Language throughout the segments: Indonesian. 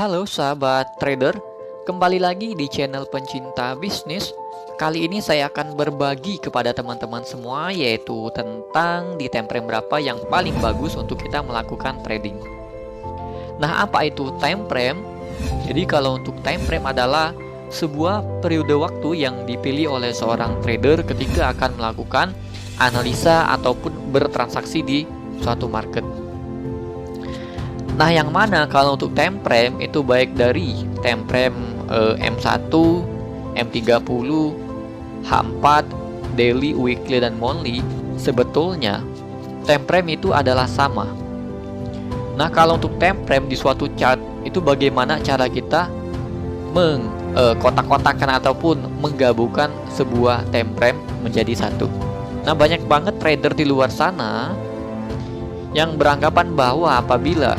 Halo sahabat trader, kembali lagi di channel pencinta bisnis. Kali ini saya akan berbagi kepada teman-teman semua yaitu tentang di time frame berapa yang paling bagus untuk kita melakukan trading. Nah, apa itu time frame? Jadi kalau untuk time frame adalah sebuah periode waktu yang dipilih oleh seorang trader ketika akan melakukan analisa ataupun bertransaksi di suatu market. Nah, yang mana kalau untuk time frame itu baik dari time frame M1, M30, H4, daily, weekly, dan monthly, sebetulnya time frame itu adalah sama. Nah, kalau untuk time frame di suatu chart itu bagaimana cara kita mengkotak-kotakan ataupun menggabungkan sebuah time frame menjadi satu. Nah, banyak banget trader di luar sana yang beranggapan bahwa apabila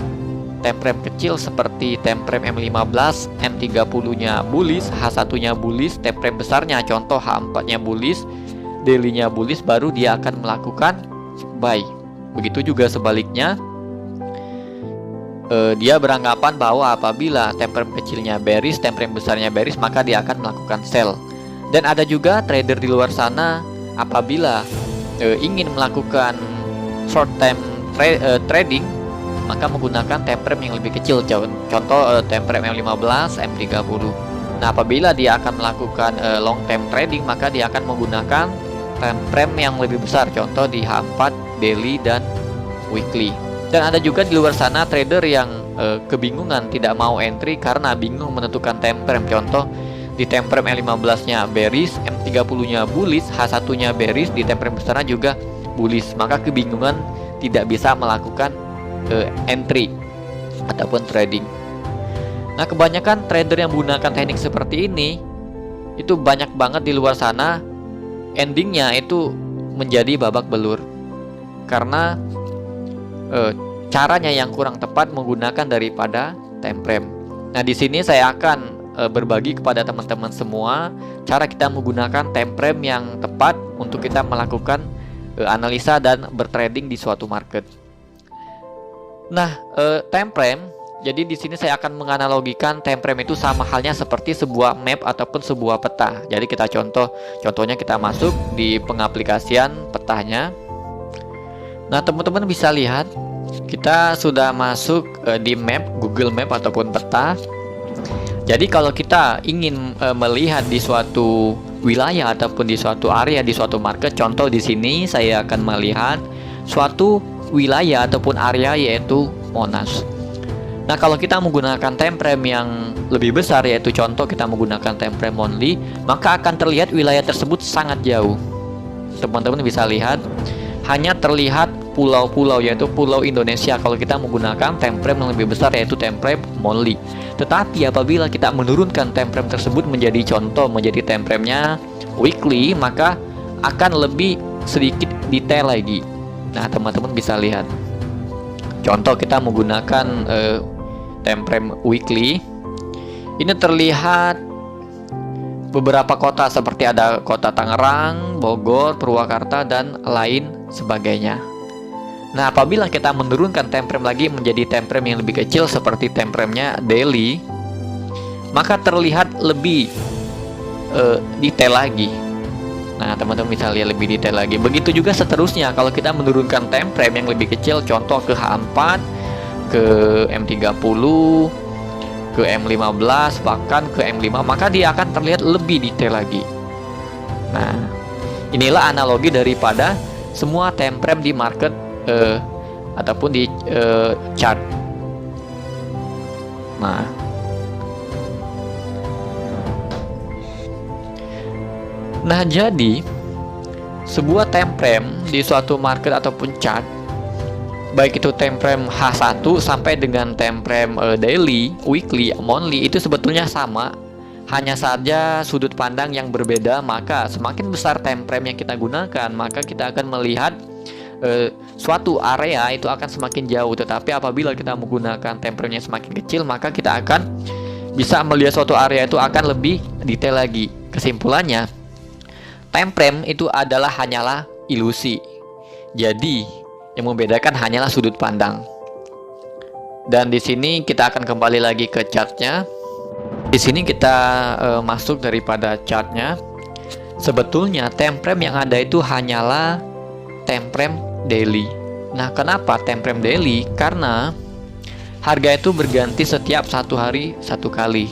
time frame kecil seperti time frame M15, M30-nya bullish, H1-nya bullish, time frame besarnya contoh H4-nya bullish, daily-nya bullish, baru dia akan melakukan buy. Begitu juga sebaliknya, dia beranggapan bahwa apabila time frame kecilnya bearish, time frame besarnya bearish, maka dia akan melakukan sell. Dan ada juga trader di luar sana apabila ingin melakukan short time trading, maka menggunakan time frame yang lebih kecil, contoh time frame M15, M30. Nah, apabila dia akan melakukan long term trading, maka dia akan menggunakan time frame yang lebih besar, contoh di H4, daily, dan weekly. Dan ada juga di luar sana trader yang kebingungan tidak mau entry karena bingung menentukan time frame, contoh di time frame M15-nya bearish, M30-nya bullish, H1-nya bearish, di time frame besarnya juga bullish, maka kebingungan tidak bisa melakukan entry ataupun trading. Nah, kebanyakan trader yang menggunakan teknik seperti ini itu banyak banget di luar sana endingnya itu menjadi babak belur karena caranya yang kurang tepat menggunakan daripada time frame. Nah, di sini saya akan berbagi kepada teman-teman semua cara kita menggunakan time frame yang tepat untuk kita melakukan analisa dan bertrading di suatu market. Nah, time frame, jadi di sini saya akan menganalogikan time frame itu sama halnya seperti sebuah map ataupun sebuah peta. Jadi kita contohnya kita masuk di pengaplikasian petanya. Nah, teman-teman bisa lihat kita sudah masuk di map, Google Map ataupun peta. Jadi kalau kita ingin melihat di suatu wilayah ataupun di suatu area di suatu market, contoh di sini saya akan melihat suatu wilayah ataupun area yaitu Monas. Nah, kalau kita menggunakan time frame yang lebih besar yaitu contoh kita menggunakan time frame monthly, maka akan terlihat wilayah tersebut sangat jauh. Teman-teman bisa lihat hanya terlihat pulau-pulau yaitu pulau Indonesia kalau kita menggunakan time frame yang lebih besar yaitu time frame monthly. Tetapi apabila kita menurunkan time frame tersebut menjadi time frame-nya weekly, maka akan lebih sedikit detail lagi. Nah, teman-teman bisa lihat contoh kita menggunakan time frame weekly. Ini terlihat beberapa kota seperti ada kota Tangerang, Bogor, Purwakarta, dan lain sebagainya. Nah, apabila kita menurunkan time frame lagi menjadi time frame yang lebih kecil seperti time frame-nya daily, maka terlihat lebih detail lagi. Nah, teman-teman bisa lihat lebih detail lagi. Begitu juga seterusnya kalau kita menurunkan time frame yang lebih kecil, contoh ke H4, ke M30, ke M15, bahkan ke M5, maka dia akan terlihat lebih detail lagi. Nah, inilah analogi daripada semua time frame di market ataupun di chart. Nah, jadi sebuah time frame di suatu market ataupun chart, baik itu time frame H1 sampai dengan time frame daily, weekly, monthly, itu sebetulnya sama, hanya saja sudut pandang yang berbeda. Maka semakin besar time frame yang kita gunakan, maka kita akan melihat suatu area itu akan semakin jauh. Tetapi apabila kita menggunakan time frame yang semakin kecil, maka kita akan bisa melihat suatu area itu akan lebih detail lagi. Kesimpulannya, time frame itu hanyalah ilusi. Jadi yang membedakan hanyalah sudut pandang. Dan di sini kita akan kembali lagi ke chartnya. Di sini kita masuk daripada chartnya. Sebetulnya time frame yang ada itu hanyalah time frame daily. Nah, kenapa time frame daily? Karena harga itu berganti setiap 1 hari 1 kali.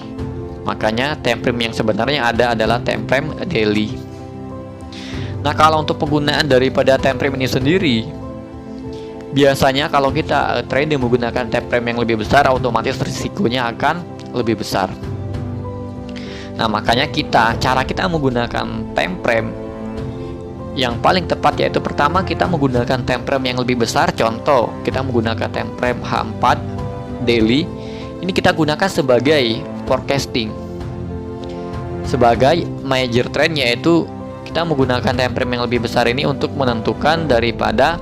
Makanya time frame yang sebenarnya ada adalah time frame daily. Nah, kalau untuk penggunaan daripada time frame ini sendiri, biasanya kalau kita trading menggunakan time frame yang lebih besar, otomatis risikonya akan lebih besar. Nah, makanya cara kita menggunakan time frame yang paling tepat yaitu pertama kita menggunakan time frame yang lebih besar. Contoh, kita menggunakan time frame H4 daily. Ini kita gunakan sebagai forecasting, sebagai major trend, yaitu kita menggunakan time frame yang lebih besar ini untuk menentukan daripada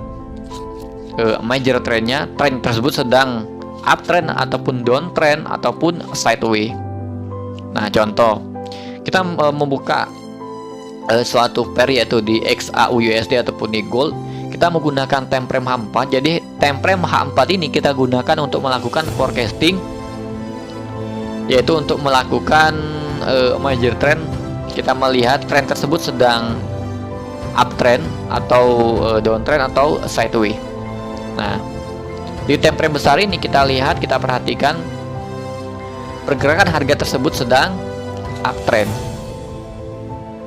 major trendnya, trend tersebut sedang uptrend ataupun downtrend ataupun sideways. Nah, contoh kita membuka suatu pair yaitu di XAUUSD ataupun di gold, kita menggunakan time frame H4. Jadi time frame H4 ini kita gunakan untuk melakukan forecasting, yaitu untuk melakukan major trend. Kita melihat trend tersebut sedang uptrend atau downtrend atau sideways. Nah, di time frame besar ini kita lihat, kita perhatikan pergerakan harga tersebut sedang uptrend.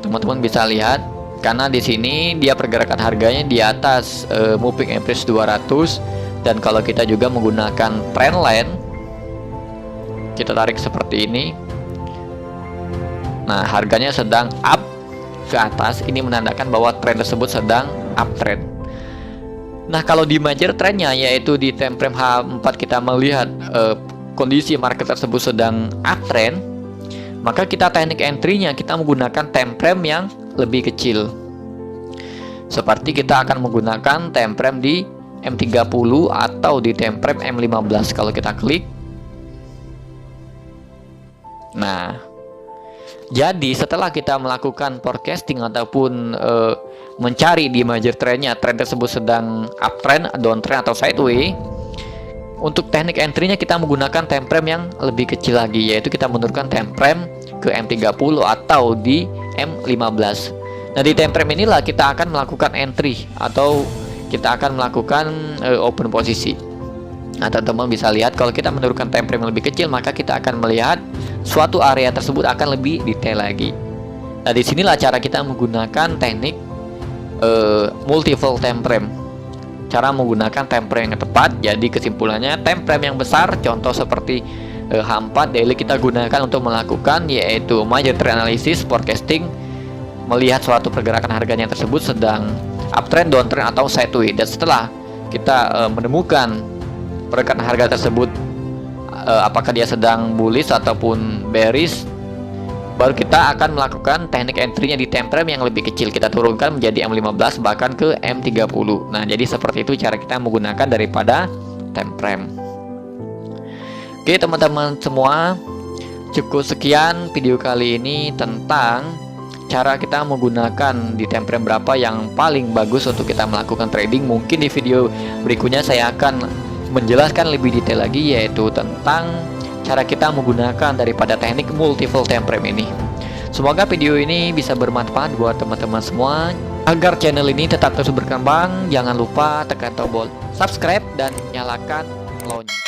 Teman-teman bisa lihat karena di sini dia pergerakan harganya di atas moving average 200, dan kalau kita juga menggunakan trend line, kita tarik seperti ini. Nah, harganya sedang up ke atas, ini menandakan bahwa trend tersebut sedang uptrend. Nah, kalau di major trendnya yaitu di time frame H4 kita melihat kondisi market tersebut sedang uptrend, maka kita teknik entry-nya kita menggunakan time frame yang lebih kecil. Seperti kita akan menggunakan time frame di M30 atau di time frame M15. Kalau kita klik, nah, jadi setelah kita melakukan forecasting ataupun mencari di major trendnya, trend tersebut sedang uptrend, downtrend atau sideways, untuk teknik entry-nya kita menggunakan time frame yang lebih kecil lagi, yaitu kita menurunkan time frame ke M30 atau di M15. Nah, di time frame inilah kita akan melakukan entry atau kita akan melakukan open posisi. Nah, teman-teman bisa lihat kalau kita menurunkan time frame yang lebih kecil, maka kita akan melihat suatu area tersebut akan lebih detail lagi. Nah, disinilah cara kita menggunakan teknik multiple time frame. Cara menggunakan time frame yang tepat. Jadi kesimpulannya, time frame yang besar, contoh seperti H4 daily, kita gunakan untuk melakukan yaitu major trend analysis, forecasting, melihat suatu pergerakan harganya tersebut sedang uptrend, downtrend atau sideways. Dan setelah kita menemukan pergerakan harga tersebut apakah dia sedang bullish ataupun bearish, baru kita akan melakukan teknik entry-nya di time frame yang lebih kecil. Kita turunkan menjadi M15 bahkan ke M30. Nah, jadi seperti itu cara kita menggunakan daripada time frame. Oke, teman-teman semua, cukup sekian video kali ini tentang cara kita menggunakan di time frame berapa yang paling bagus untuk kita melakukan trading. Mungkin di video berikutnya saya akan menjelaskan lebih detail lagi, yaitu tentang cara kita menggunakan daripada teknik multiple time frame ini. Semoga video ini bisa bermanfaat buat teman-teman semua. Agar channel ini tetap terus berkembang, jangan lupa tekan tombol subscribe dan nyalakan lonceng.